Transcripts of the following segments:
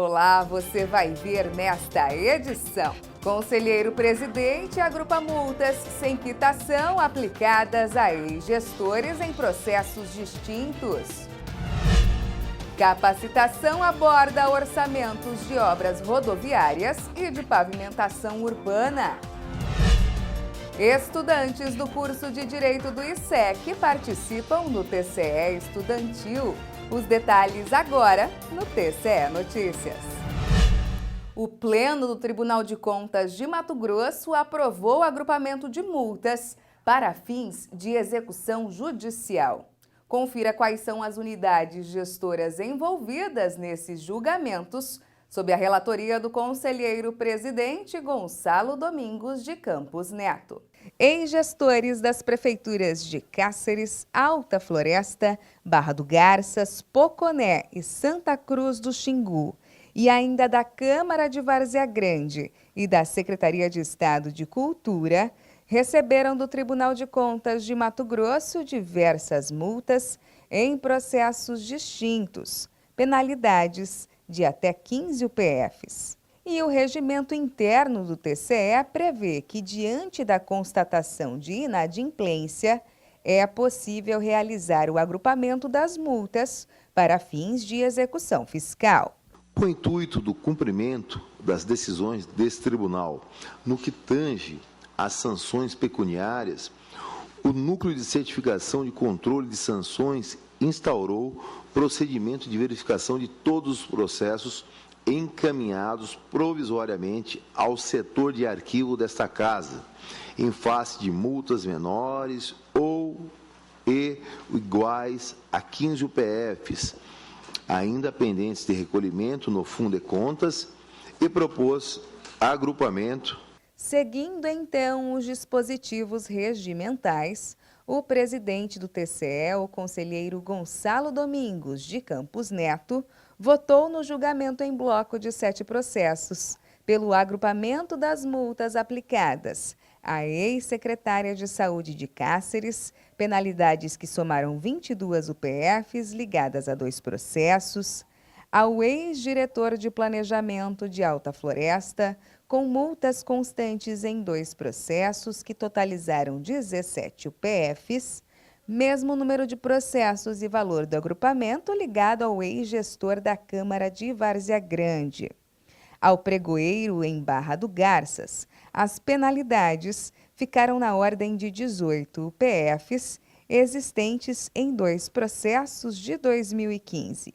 Olá, você vai ver nesta edição. Conselheiro presidente agrupa multas sem quitação aplicadas a ex-gestores em processos distintos. Capacitação aborda orçamentos de obras rodoviárias e de pavimentação urbana. Estudantes do curso de Direito do ISEC participam do TCE Estudantil. Os detalhes agora no TCE Notícias. O Pleno do Tribunal de Contas de Mato Grosso aprovou o agrupamento de multas para fins de execução judicial. Confira quais são as unidades gestoras envolvidas nesses julgamentos, sob a relatoria do conselheiro presidente Gonçalo Domingos de Campos Neto. Ex-gestores das prefeituras de Cáceres, Alta Floresta, Barra do Garças, Poconé e Santa Cruz do Xingu, e ainda da Câmara de Várzea Grande e da Secretaria de Estado de Cultura, receberam do Tribunal de Contas de Mato Grosso diversas multas em processos distintos, penalidades de até 15 UPFs. E o regimento interno do TCE prevê que, diante da constatação de inadimplência, é possível realizar o agrupamento das multas para fins de execução fiscal. Com o intuito do cumprimento das decisões desse tribunal, no que tange às sanções pecuniárias, o Núcleo de Certificação de Controle de Sanções instaurou procedimento de verificação de todos os processos encaminhados provisoriamente ao setor de arquivo desta Casa, em face de multas menores ou iguais a 15 UPFs, ainda pendentes de recolhimento no Fundo de Contas, e propôs agrupamento. Seguindo, então, os dispositivos regimentais, o presidente do TCE, o conselheiro Gonçalo Domingos de Campos Neto, votou no julgamento em bloco de 7 processos, pelo agrupamento das multas aplicadas à ex-secretária de Saúde de Cáceres, penalidades que somaram 22 UPFs ligadas a 2 processos, ao ex-diretor de Planejamento de Alta Floresta, com multas constantes em 2 processos que totalizaram 17 UPFs, mesmo número de processos e valor do agrupamento ligado ao ex-gestor da Câmara de Várzea Grande. Ao pregoeiro em Barra do Garças, as penalidades ficaram na ordem de 18 UPFs existentes em 2 processos de 2015.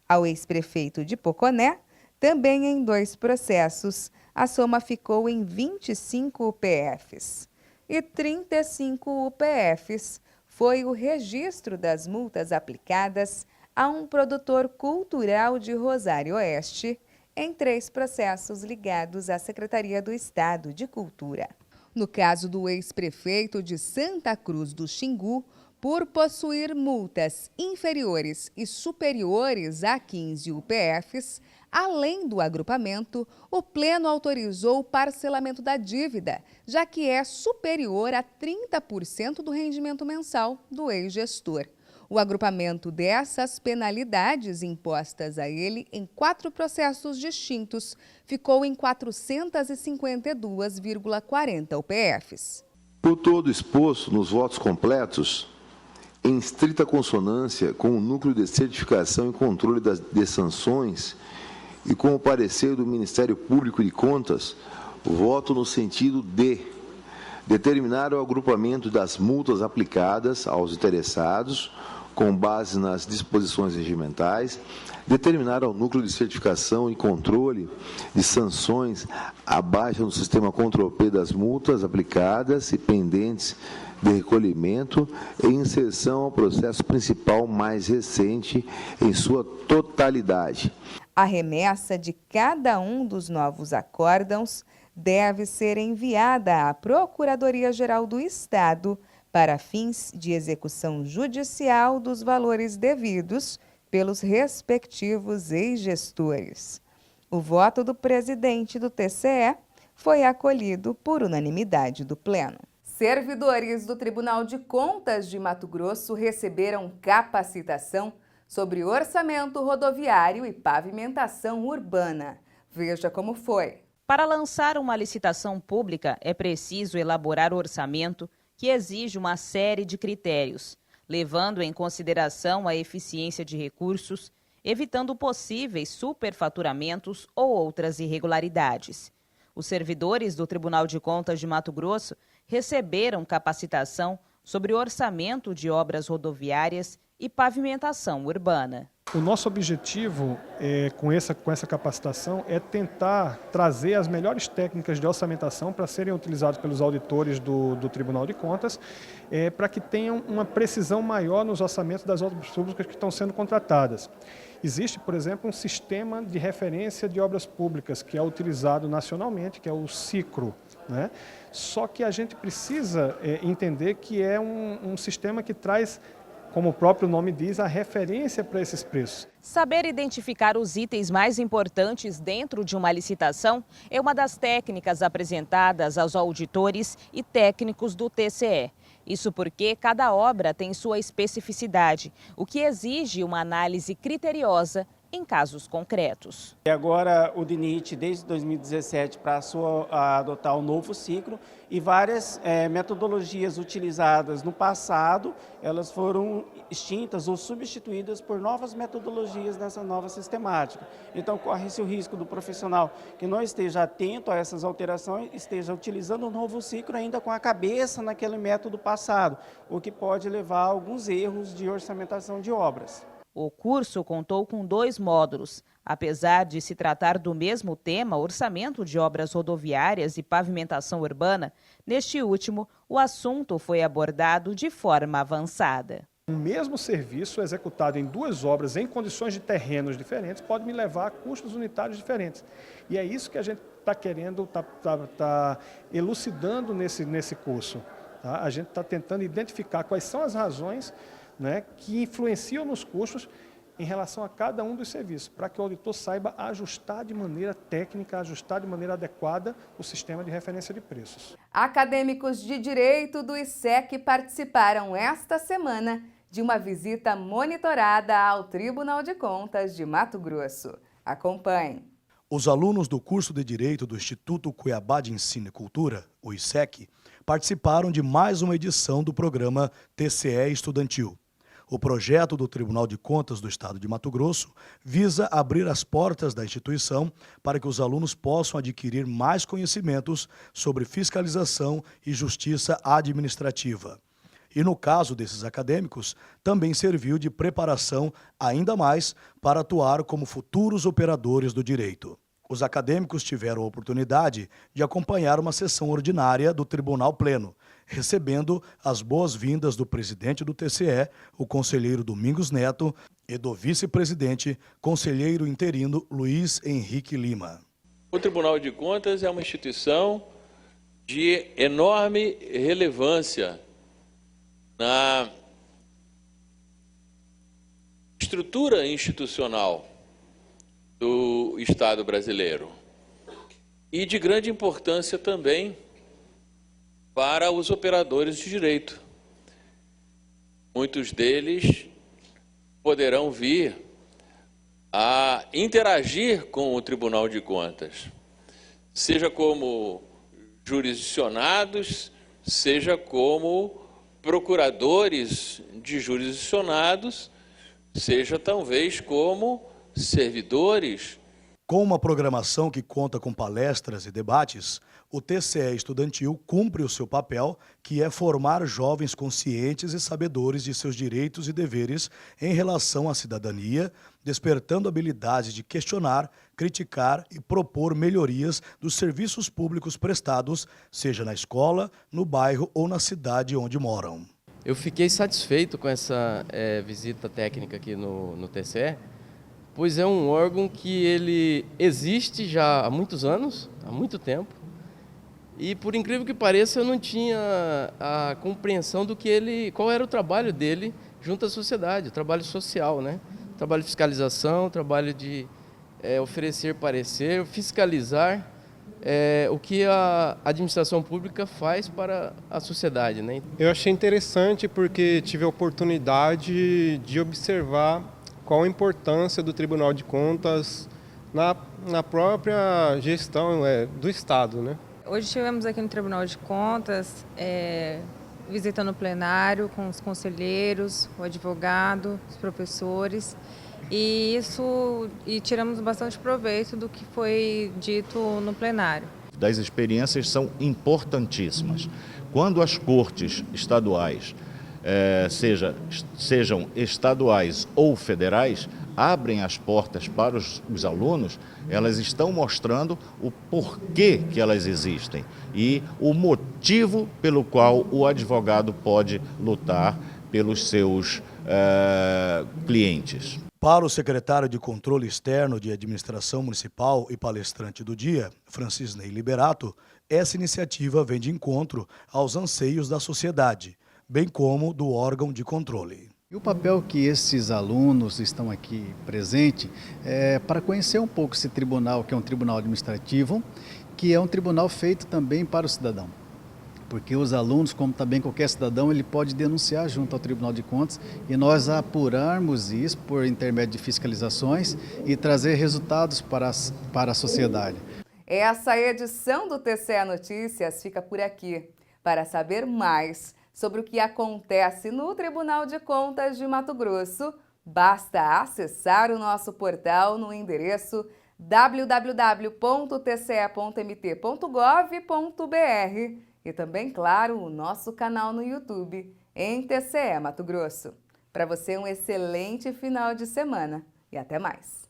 Ao ex-prefeito de Poconé, também em 2 processos, a soma ficou em 25 UPFs. E 35 UPFs foi o registro das multas aplicadas a um produtor cultural de Rosário Oeste, em 3 processos ligados à Secretaria do Estado de Cultura. No caso do ex-prefeito de Santa Cruz do Xingu, por possuir multas inferiores e superiores a 15 UPFs, além do agrupamento, o Pleno autorizou o parcelamento da dívida, já que é superior a 30% do rendimento mensal do ex-gestor. O agrupamento dessas penalidades impostas a ele em 4 processos distintos ficou em 452,40 UPFs. Por todo exposto nos votos completos, em estrita consonância com o Núcleo de Certificação e Controle de Sanções e com o parecer do Ministério Público de Contas, voto no sentido de determinar o agrupamento das multas aplicadas aos interessados, com base nas disposições regimentais, determinar ao Núcleo de Certificação e Controle de Sanções a baixa no sistema Control-P das multas aplicadas e pendentes de recolhimento e inserção ao processo principal mais recente em sua totalidade. A remessa de cada um dos novos acórdãos deve ser enviada à Procuradoria-Geral do Estado para fins de execução judicial dos valores devidos pelos respectivos ex-gestores. O voto do presidente do TCE foi acolhido por unanimidade do Pleno. Servidores do Tribunal de Contas de Mato Grosso receberam capacitação sobre orçamento rodoviário e pavimentação urbana. Veja como foi. Para lançar uma licitação pública, é preciso elaborar o orçamento, que exige uma série de critérios, levando em consideração a eficiência de recursos, evitando possíveis superfaturamentos ou outras irregularidades. Os servidores do Tribunal de Contas de Mato Grosso receberam capacitação sobre o orçamento de obras rodoviárias e pavimentação urbana. O nosso objetivo com essa capacitação é tentar trazer as melhores técnicas de orçamentação para serem utilizadas pelos auditores do Tribunal de Contas, para que tenham uma precisão maior nos orçamentos das obras públicas que estão sendo contratadas. Existe, por exemplo, um sistema de referência de obras públicas que é utilizado nacionalmente, que é o SICRO, né? Só que a gente precisa entender que é um sistema que traz, como o próprio nome diz, a referência para esses preços. Saber identificar os itens mais importantes dentro de uma licitação é uma das técnicas apresentadas aos auditores e técnicos do TCE. Isso porque cada obra tem sua especificidade, o que exige uma análise criteriosa em casos concretos. Agora o DENIT, desde 2017, passou a adotar o novo ciclo e várias metodologias utilizadas no passado, elas foram extintas ou substituídas por novas metodologias nessa nova sistemática. Então corre-se o risco do profissional que não esteja atento a essas alterações, esteja utilizando o novo ciclo ainda com a cabeça naquele método passado, o que pode levar a alguns erros de orçamentação de obras. O curso contou com 2 módulos. Apesar de se tratar do mesmo tema, orçamento de obras rodoviárias e pavimentação urbana, neste último, o assunto foi abordado de forma avançada. O mesmo serviço executado em 2 obras em condições de terrenos diferentes pode me levar a custos unitários diferentes. E é isso que a gente está querendo, está elucidando nesse curso. Tá? A gente está tentando identificar quais são as razões, né, que influenciam nos custos em relação a cada um dos serviços, para que o auditor saiba ajustar de maneira técnica, ajustar de maneira adequada o sistema de referência de preços. Acadêmicos de Direito do ISEC participaram esta semana de uma visita monitorada ao Tribunal de Contas de Mato Grosso. Acompanhe. Os alunos do curso de Direito do Instituto Cuiabá de Ensino e Cultura, o ISEC, participaram de mais uma edição do programa TCE Estudantil. O projeto do Tribunal de Contas do Estado de Mato Grosso visa abrir as portas da instituição para que os alunos possam adquirir mais conhecimentos sobre fiscalização e justiça administrativa. E no caso desses acadêmicos, também serviu de preparação ainda mais para atuar como futuros operadores do direito. Os acadêmicos tiveram a oportunidade de acompanhar uma sessão ordinária do Tribunal Pleno, recebendo as boas-vindas do presidente do TCE, o conselheiro Domingos Neto, e do vice-presidente, conselheiro interino Luiz Henrique Lima. O Tribunal de Contas é uma instituição de enorme relevância na estrutura institucional do Estado brasileiro e de grande importância também para os operadores de direito. Muitos deles poderão vir a interagir com o Tribunal de Contas, seja como jurisdicionados, seja como procuradores de jurisdicionados, seja talvez como servidores. Com uma programação que conta com palestras e debates, o TCE Estudantil cumpre o seu papel, que é formar jovens conscientes e sabedores de seus direitos e deveres em relação à cidadania, despertando habilidades de questionar, criticar e propor melhorias dos serviços públicos prestados, seja na escola, no bairro ou na cidade onde moram. Eu fiquei satisfeito com essa visita técnica aqui no TCE, pois é um órgão que ele existe já há muitos anos, há muito tempo, e por incrível que pareça eu não tinha a compreensão do que qual era o trabalho dele junto à sociedade, o trabalho social, né? Trabalho de fiscalização, trabalho de oferecer parecer, fiscalizar o que a administração pública faz para a sociedade, né? Eu achei interessante porque tive a oportunidade de observar qual a importância do Tribunal de Contas na própria gestão do Estado, né? Hoje estivemos aqui no Tribunal de Contas, visitando o plenário com os conselheiros, o advogado, os professores, e tiramos bastante proveito do que foi dito no plenário. Das experiências são importantíssimas. Quando as cortes estaduais, sejam estaduais ou federais, abrem as portas para os alunos, elas estão mostrando o porquê que elas existem e o motivo pelo qual o advogado pode lutar pelos seus clientes. Para o secretário de Controle Externo de Administração Municipal e palestrante do dia, Francisney Liberato, essa iniciativa vem de encontro aos anseios da sociedade, bem como do órgão de controle. E o papel que esses alunos estão aqui presentes é para conhecer um pouco esse tribunal, que é um tribunal administrativo, que é um tribunal feito também para o cidadão. Porque os alunos, como também qualquer cidadão, ele pode denunciar junto ao Tribunal de Contas e nós apurarmos isso por intermédio de fiscalizações e trazer resultados para a sociedade. Essa edição do TCE Notícias fica por aqui. Para saber mais sobre o que acontece no Tribunal de Contas de Mato Grosso, basta acessar o nosso portal no endereço www.tce.mt.gov.br e também, claro, o nosso canal no YouTube, em TCE Mato Grosso. Para você, um excelente final de semana e até mais!